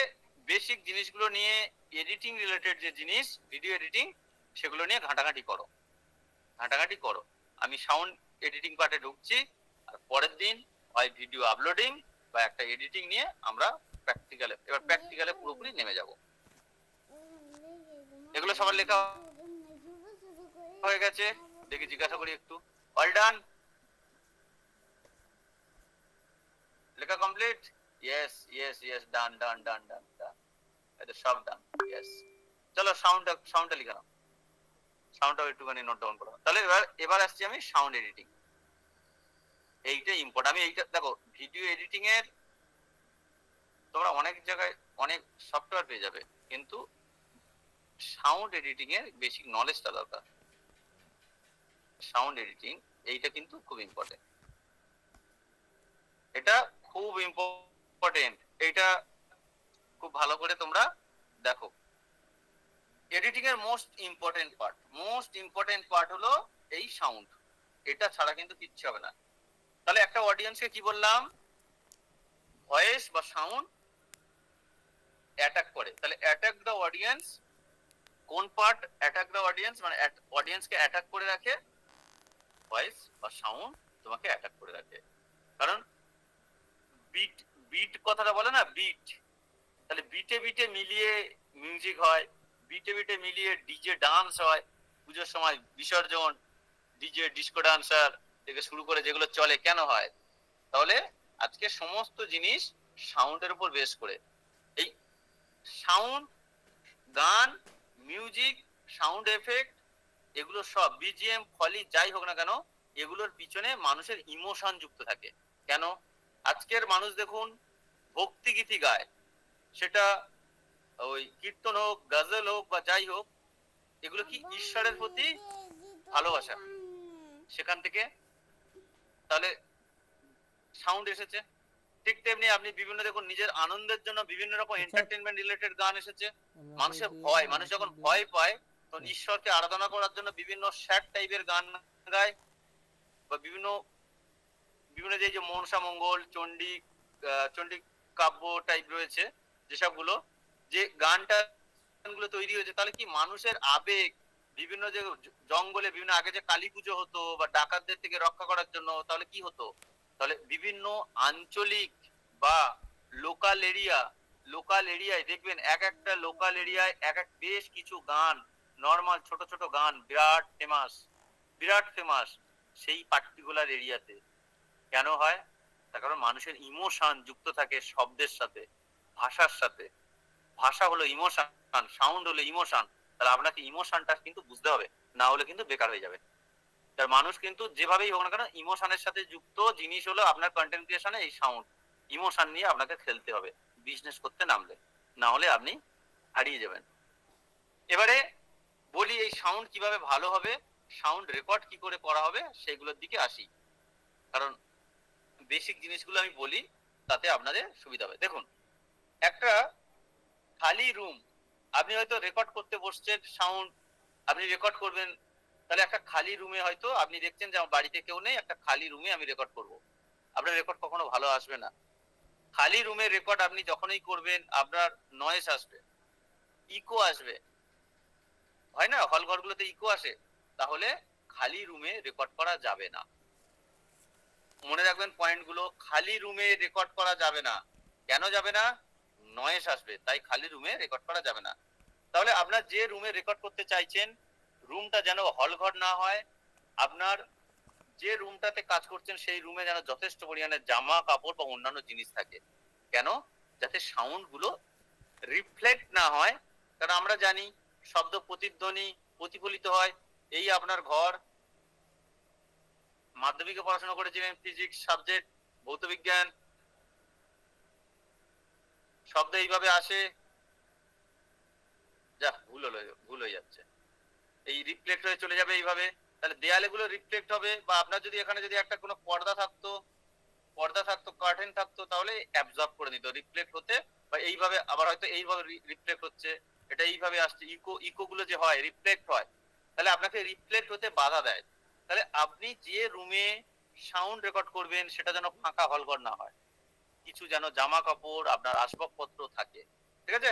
বেসিক জিনিসগুলো নিয়ে, এডিটিং রিলেটেড যে জিনিস, ভিডিও এডিটিং, সেগুলো নিয়ে ঘাটাঘাটি করো। আমি সাউন্ড এডিটিং পার্টে ঢুকছি, আর পরের দিন হয় ভিডিও আপলোডিং বা একটা এডিটিং নিয়ে আমরা প্র্যাকটিক্যালে পুরোপুরি নেমে যাব। এগুলো সবার লেখা হয়ে গেছে? দেখি জিজ্ঞাসা করি একটু। All done? লেখা কমপ্লিট? ইয়েস, ডান। এটা সব ডান, ইয়েস। চলো সাউন্ডটা লিখে নাও, সাউন্ডটাও একটুখানি নোট ডাউন করো। তাহলে এবার আসছি আমি সাউন্ড এডিটিং। এইটা ইম্পর্টেন্ট। আমি এইটা দেখো, ভিডিও এডিটিং এর তোমরা অনেক জায়গায় অনেক সফটওয়্যার পেয়ে যাবে, কিন্তু সাউন্ড এডিটিং এর বেসিক নলেজটা দরকার। সাউন্ড এডিটিং এইটা কিন্তু খুব ইম্পর্টেন্ট, এটা খুব ইম্পর্টেন্ট। এইটা খুব ভালো করে তোমরা দেখো। এডিটিং এর মোস্ট ইম্পর্টেন্ট পার্ট হলো এই সাউন্ড। এটা ছাড়া কিন্তু কিচ্ছু হবে না। তাহলে একটা অডিয়েন্সকে কি বললাম? ভয়েস বা সাউন্ড অ্যাটাক করে। তাহলে অ্যাটাক দ্য অডিয়েন্স, কোন পার্ট অ্যাটাক দ্য অডিয়েন্স? মানে অডিয়েন্সকে অ্যাটাক করে রাখে, ভয়েস বা সাউন্ড তোমাকে অ্যাটাক করে রাখে। কারণ বিট কথাটা বলে না, বিট। তাহলে বিটে মিলিয়ে মিউজিক হয়, বিটে মিলিয়ে ডিজে ডান্স হয়। পুজোর সময় বিসর্জন, ডিজে ডিস্কো ডান্সার থেকে শুরু করে যেগুলো চলে, কেন হয়? তাহলে আজকে সমস্ত জিনিস সাউন্ডের উপর বেস করে। এই সাউন্ড, গান, মিউজিক, সাউন্ড এফেক্ট, এগুলো সব বিজিএম, ফলি, যাই হোক না কেন, এগুলোর পিছনে মানুষের ইমোশন যুক্ত থাকে। কেন? আজকের মানুষ দেখুন ভক্তি গীতি গায়, সেটা ওই কীর্তন হোক, গজল হোক বা যাই হোক, এগুলো কি ঈশ্বরের প্রতি ভালোবাসা, সেখান থেকে তাহলে সাউন্ড এসেছে। ঠিক তেমনি আপনি বিভিন্ন দেখুন নিজের আনন্দের জন্য বিভিন্ন রকম এন্টারটেইনমেন্ট রিলেটেড গান এসেছে। মানুষের ভয়, মানুষ যখন ভয় পায় তখন ঈশ্বরকে আরাধনা করার জন্য বিভিন্ন স্যাড টাইপের গান গায়, বা বিভিন্ন যে মনসা মঙ্গল, চণ্ডী কাব্য টাইপ রয়েছে, যেসবগুলো যে গানগুলো তৈরি হয়েছে, তাহলে কি মানুষের আবেগ, বিভিন্ন যে জঙ্গলে বিভিন্ন আগে যে কালী পুজো হতো বা ডাকাতদের থেকে রক্ষা করার জন্য, তাহলে কি হতো? তাহলে বিভিন্ন আঞ্চলিক বা লোকাল এরিয়ায় দেখবেন একটা লোকাল এরিয়ায় বেশ কিছু গান, নর্মাল ছোট ছোট গান বিরাট ফেমাস সেই পার্টিকুলার এরিয়াতে। কেন হয়? তার কারণ মানুষের ইমোশন যুক্ত থাকে শব্দের সাথে, ভাষার সাথে। ভাষা হলো ইমোশন, সাউন্ড হলো ইমোশন। তাহলে আপনাকে ইমোশনটা কিন্তু বুঝতে হবে, না হলে কিন্তু বেকার হয়ে যাবে। তার মানুষ কিন্তু যেভাবেই হোক না কেন, ইমোশনের সাথে যুক্ত জিনিস হলো আপনার কন্টেন্ট ক্রিয়েশনে এই সাউন্ড। ইমোশন নিয়ে আপনাকে খেলতে হবে বিজনেস করতে নামলে, না হলে আপনি হারিয়ে যাবেন। এবারে বলি এই সাউন্ড কিভাবে ভালো হবে, সাউন্ড রেকর্ড কি করে করা হবে, সেগুলোর দিকে আসি। কারণ বেসিক জিনিসগুলো আমি বলি, তাতে আপনাদের সুবিধা হবে। দেখুন, একটা খালি রুম, আপনি হয়তো রেকর্ড করতে বসছেন, সাউন্ড আপনি রেকর্ড করবেন, তাহলে একটা খালি রুমে হয়তো আপনি দেখছেন যে আমার বাড়িতে কেউ নেই, একটা খালি রুমে আমি রেকর্ড করব, আপনার রেকর্ড কখনো ভালো আসবে না। খালি রুমে রেকর্ড আপনি যখনই করবেন, আপনার নয়েজ আসবে, ইকো আসবে, হয় না? হল ঘরগুলোতে ইকো আসে। তাহলে খালি রুমে রেকর্ড করা যাবে না। মনে রাখবেন পয়েন্টগুলো, খালি রুমে রেকর্ড করা যাবে না। কেন যাবে না? নয়েজ আসবে, তাই খালি রুমে রেকর্ড করা যাবে না। তাহলে আপনার যে রুমে রেকর্ড করতে চাইছেন রুমটা যেন হল ঘর না হয়, আপনার যে রুমটাতে কাজ করছেন সেই রুমে যেন যথেষ্ট পরিমাণে জামা কাপড় বা অন্যান্য জিনিস থাকে। কেন? যাতে সাউন্ড গুলো রিফ্লেক্ট না হয়। কারণ আমরা জানি শব্দ প্রতিধ্বনি প্রতিফলিত হয়। এই আপনার ঘর, মাধ্যমিকে পড়াশোনা করেছিলেন ফিজিক্স সাবজেক্ট, ভৌত বিজ্ঞান, শব্দ এইভাবে আসে, যা ভুল হয়ে যাচ্ছে, এই রিফ্লেক্ট হয়ে চলে যাবে এইভাবে। তাহলে দেয়ালে গুলো রিফ্লেক্ট হবে, বা আপনার যদি এখানে যদি একটা কোনো পর্দা থাকতো কার্টেন থাকতো, তাহলে অ্যাবজর্ব করে নিত রিফ্লেক্ট হতে, বা এইভাবে আবার হয়তো এইভাবে রিফ্লেক্ট হচ্ছে, এটা এইভাবে আসছে, ইকো গুলো যে হয় রিফ্লেক্ট হয়, তাহলে আপনাকে রিফ্লেক্ট হতে বাধা দেয়। তাহলে আপনি যে রুমে সাউন্ড রেকর্ড করবেন সেটা যেন ফাঁকা হলঘর না হয়, কিছু যেন জামা কাপড় আপনার আসবাবপত্র থাকে, ঠিক আছে,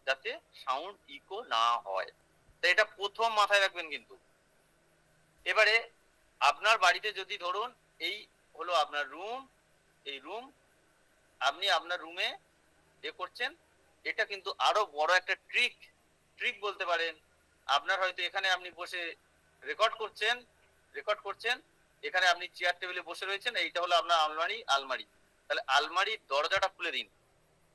যাতে সাউন্ড ইকো না হয়। তো এটা প্রথম মাথায় রাখবেন কিন্তু। এবারে আপনার বাড়িতে যদি ধরুন এই হলো আপনার রুম, এই রুম, আপনি আপনার রুমে এ করছেন, এটা কিন্তু আরো বড় একটা ট্রিক বলতে পারেন। আপনার হয়তো এখানে আপনি বসে রেকর্ড করছেন, এখানে আপনি চেয়ার টেবিলে বসে রয়েছেন, এইটা হলো আপনার আলমারি। তাহলে আলমারির দরজাটা খুলে দিন,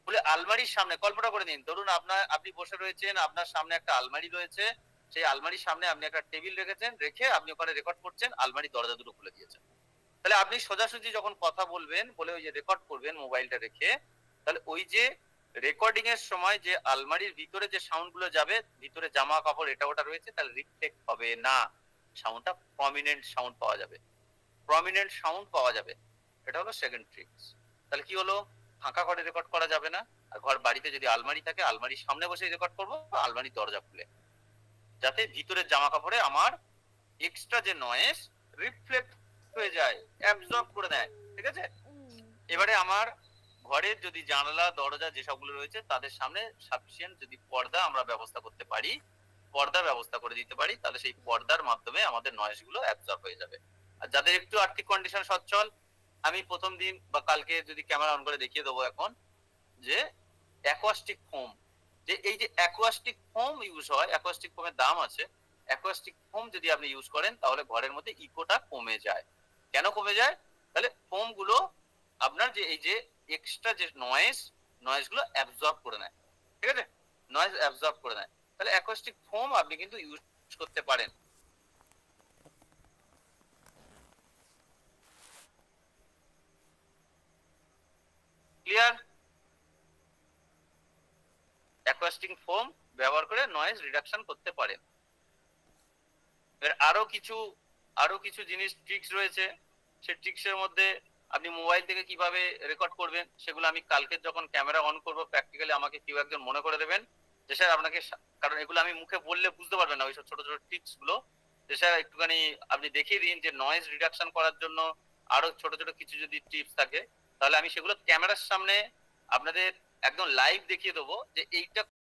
খুলে আলমারির সামনে কল্পনা করে নিন, ধরুন আপনি বসে রয়েছেন, আপনার সামনে একটা আলমারি রয়েছে, সেই আলমারির সামনে আপনি একটা টেবিল রেখে আপনি ওখানে রেকর্ড করছেন, আলমারির দরজা দুটো খুলে দিয়েছেন। তাহলে আপনি সোজাসুজি যখন কথা বলবেন, বলে ওই যে রেকর্ড করবেন মোবাইলটা রেখে, তাহলে ওই যে রেকর্ডিং এর সময় যে আলমারির ভিতরে যে সাউন্ড গুলো যাবে, ভিতরে জামা কাপড় এটা ওটা রয়েছে, তাহলে রিফ্লেক্ট হবে না, সাউন্ডটা প্রমিনেন্ট সাউন্ড পাওয়া যাবে। এটা হলো সেকেন্ড ট্রিক্স। তাহলে কি হলো, ফাঁকা ঘরে রেকর্ড করা যাবে না, আর বাড়িতে যদি আলমারি থাকে আলমারির সামনে বসে রেকর্ড করবো, আলমারির দরজা খুলে, যাতে ভিতরের জামা কাপড়ে আমার এক্সট্রা যে নয়েজ রিফ্লেক্ট হয়ে যায়, অ্যাবজর্ব করে নেয়, ঠিক আছে। এবারে আমার ঘরের যদি জানালা দরজা যেসবগুলো রয়েছে তাদের সামনে সাফিসিয়েন্ট যদি পর্দা আমরা ব্যবস্থা করতে পারি, পর্দা ব্যবস্থা করে দিতে পারি, তাহলে সেই পর্দার মাধ্যমে আমাদের নয়েজ গুলো অ্যাবজর্ব হয়ে যাবে। আর যাদের একটু আর্থিক কন্ডিশন সচ্ছল, আমি প্রথম দিন বা কালকে যদি ক্যামেরা অন করে দেখিয়ে দেবো এখন, যে অ্যাকোয়াস্টিক ফোম, যে এই যে অ্যাকোয়াস্টিক ফোম ইউজ হয়, অ্যাকোয়াস্টিক ফোমের দাম আছে, অ্যাকোয়াস্টিক ফোম যদি আপনি ইউজ করেন তাহলে ঘরের মধ্যে ইকোটা কমে যায়। কেন কমে যায়? তাহলে ফোম গুলো আপনার যে এই যে এক্সট্রা যে নয়েজ গুলো অ্যাবজর্ব করে নেয়, ঠিক আছে, নয়েজ অ্যাবজর্ব করে নেয়। তাহলে অ্যাকোয়াস্টিক ফোম আপনি কিন্তু ইউজ করতে পারেন। ক্লিয়ার? অ্যাকোয়াস্টিক ফোম ব্যবহার করে নয়েজ রিডাকশন করতে পারেন। এর আরো কিছু জিনিস ট্রিক্স রয়েছে, সেই ট্রিক্সের মধ্যে আপনি মোবাইল থেকে কিভাবে রেকর্ড করবেন সেগুলো আমি কালকে যখন ক্যামেরা অন করব প্র্যাকটিক্যালি আমাকে কেউ একজন মনে করে দেবেন, যে স্যার আপনাকে, কারণ এগুলো আমি মুখে বললে বুঝতে পারবেন না ওইসব ছোট ছোট টিপস গুলো, যে স্যার একটুখানি আপনি দেখিয়ে দিন যে নয়েজ রিডাকশন করার জন্য আরো ছোট ছোট কিছু যদি টিপস থাকে, তাহলে আমি সেগুলো ক্যামেরার সামনে আপনাদের একদম লাইভ দেখিয়ে দেবো যে এইটা